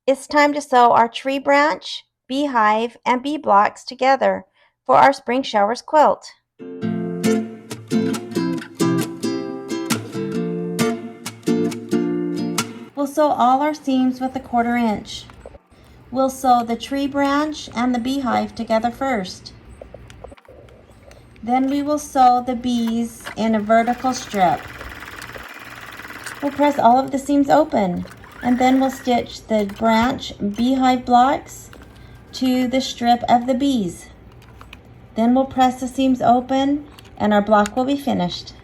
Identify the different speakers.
Speaker 1: It's time to sew our tree branch, beehive, and bee blocks together for our spring showers quilt. We'll sew all our seams with a 1/4 inch. We'll sew the tree branch and the beehive together first. Then we will sew the bees in a vertical strip. We'll press all of the seams open, and then we'll stitch the branch beehive blocks to the strip of the bees. Then we'll press the seams open and our block will be finished.